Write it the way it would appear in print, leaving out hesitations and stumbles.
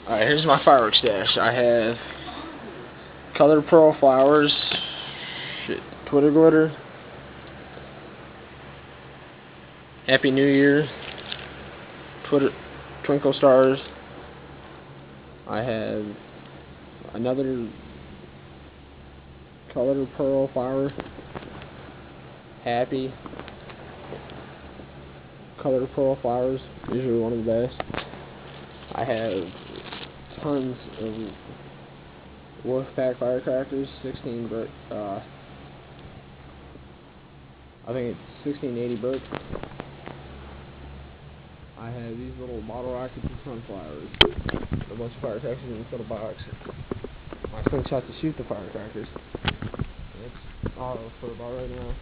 Alright, here's my firework stash. I have colored pearl flowers, Twitter glitter, Happy New Year, twinkle stars. I have another colored pearl flower, Happy, colored pearl flowers, usually one of the best. I have tons of Wolfpack firecrackers, 16 brick, I think it's 1680 brick. I have these little bottle rockets and sunflowers, a bunch of firecrackers in this little box. My slingshot to shoot the firecrackers. That's all for about right now.